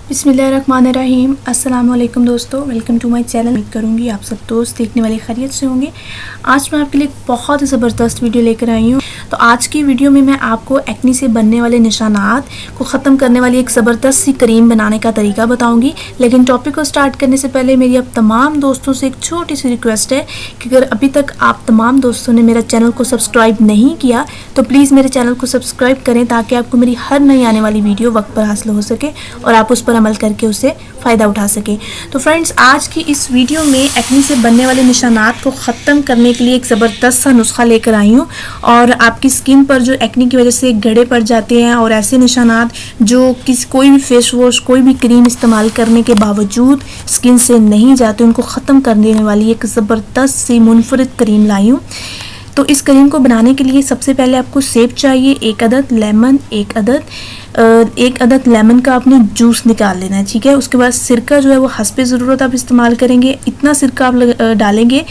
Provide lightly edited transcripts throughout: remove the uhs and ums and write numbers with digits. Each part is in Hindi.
बिस्मिल्लाहिर्रहमानिर्रहीम। अस्सलाम वालेकुम दोस्तों, वेलकम टू माय चैनल। उम्मीद करूँगी आप सब दोस्त देखने वाले खैरियत से होंगे। आज मैं आपके लिए बहुत ही ज़बरदस्त वीडियो लेकर आई हूँ। तो आज की वीडियो में मैं आपको एक्ने से बनने वाले निशानात को ख़त्म करने वाली एक ज़बरदस्त सी क्रीम बनाने का तरीका बताऊँगी। लेकिन टॉपिक को स्टार्ट करने से पहले मेरी अब तमाम दोस्तों से एक छोटी सी रिक्वेस्ट है कि अगर अभी तक आप तमाम दोस्तों ने मेरा चैनल को सब्सक्राइब नहीं किया तो प्लीज़ मेरे चैनल को सब्सक्राइब करें, ताकि आपको मेरी हर नई आने वाली वीडियो वक्त पर हासिल हो सके और आप उस पर अमल करके उससे फ़ायदा उठा सके। तो फ्रेंड्स, आज की इस वीडियो में एक्ने से बनने वाले निशानात को ख़त्म करने के लिए एक ज़बरदस्त सा नुस्खा लेकर आई हूँ। और आपकी स्किन पर जो एक्ने की वजह से गड़े पड़ जाते हैं और ऐसे निशानात जो कोई भी फेस वॉश, कोई भी क्रीम इस्तेमाल करने के बावजूद स्किन से नहीं जाते, उनको ख़त्म करने वाली एक ज़बरदस्त सी मुनफरिद क्रीम लाई हूँ। तो इस क्रीम को बनाने के लिए सबसे पहले आपको सेब चाहिए, एक अदद लेमन, एक अदद लेमन का आपने जूस निकाल लेना है, ठीक है। उसके बाद सिरका जो है वो हस्बे ज़रूरत आप इस्तेमाल करेंगे। इतना सिरका आप डालेंगे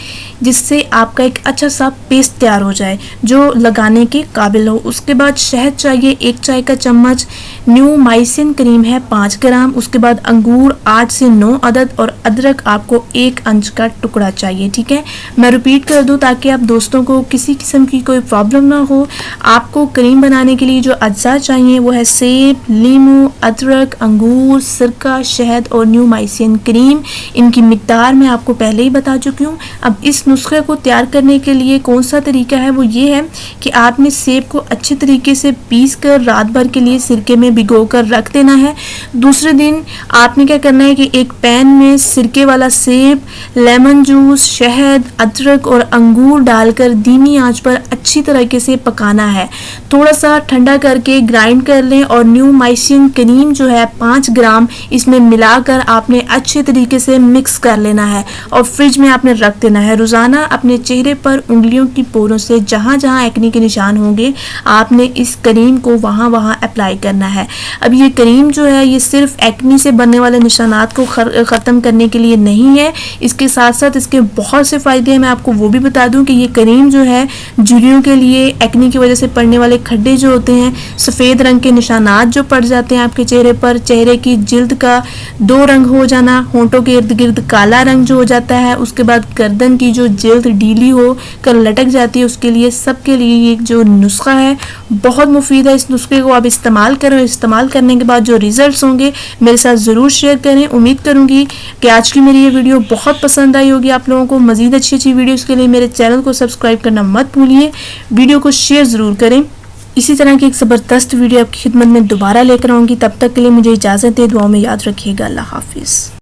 जिससे आपका एक अच्छा सा पेस्ट तैयार हो जाए जो लगाने के काबिल हो। उसके बाद शहद चाहिए 1 चाय का चम्मच, न्यूमाइसिन क्रीम है 5 ग्राम। उसके बाद अंगूर 8 से 9 अदद और अदरक आपको 1 इंच का टुकड़ा चाहिए, ठीक है। मैं रिपीट कर दूं ताकि आप दोस्तों को किसी किस्म की कोई प्रॉब्लम ना हो। आपको क्रीम बनाने के लिए जो अज्जा चाहिए वो है सेब, लीमू, अदरक, अंगूर, सिरका, शहद और न्यूमाइसिन क्रीम। इनकी मिकदार मैं आपको पहले ही बता चुकी हूँ। अब इस नुस्खे को तैयार करने के लिए कौन सा तरीका है वो ये है कि आपने सेब को अच्छे तरीके से पीस कर रात भर के लिए सिरके में भिगो कर रख देना है। दूसरे दिन आपने क्या करना है कि एक पैन में सिरके वाला सेब, लेमन जूस, शहद, अदरक और अंगूर डालकर धीमी आंच पर अच्छी तरीके से पकाना है। थोड़ा सा ठंडा करके ग्राइंड कर लें और न्यूमाइसिन क्रीम जो है 5 ग्राम इसमें मिलाकर आपने अच्छे तरीके से मिक्स कर लेना है और फ्रिज में आपने रख देना है। रोज़ाना अपने चेहरे पर उंगलियों की पोरों से जहाँ जहाँ एक्ने के निशान होंगे आपने इस क्रीम को वहाँ अप्लाई करना है। अब ये क्रीम जो है ये सिर्फ एक्ने से बनने वाले निशानात को ख़त्म करने के लिए नहीं है, इसके साथ साथ इसके बहुत से फ़ायदे हैं। मैं आपको वो भी बता दूं कि ये क्रीम जो है झुर्रियों के लिए, एक्ने की वजह से पड़ने वाले खड्डे जो होते हैं, सफ़ेद रंग के निशानात जो पड़ जाते हैं आपके चेहरे पर, चेहरे की जिल्द का 2 रंग हो जाना, होंठों के इर्द गिर्द काला रंग जो हो जाता है, उसके बाद गर्दन की जो जिल्द ढीली हो कर लटक जाती है, उसके लिए सबके लिए ये जो नुस्खा है बहुत मुफीद है। इस नुस्खे को आप इस्तेमाल करें। इस्तेमाल करने के बाद जो रिजल्ट्स होंगे मेरे साथ ज़रूर शेयर करें। उम्मीद करूँगी कि आज की मेरी ये वीडियो बहुत पसंद आई होगी आप लोगों को। मज़ीद अच्छी वीडियोज़ के लिए मेरे चैनल को सब्सक्राइब करना मत भूलिए, वीडियो को शेयर ज़रूर करें। इसी तरह की एक ज़बरदस्त वीडियो आपकी खिदमत में दोबारा लेकर आऊँगी। तब तक के लिए मुझे इजाज़त दें। दुआओं में याद रखिएगा। अल्लाह हाफिज़।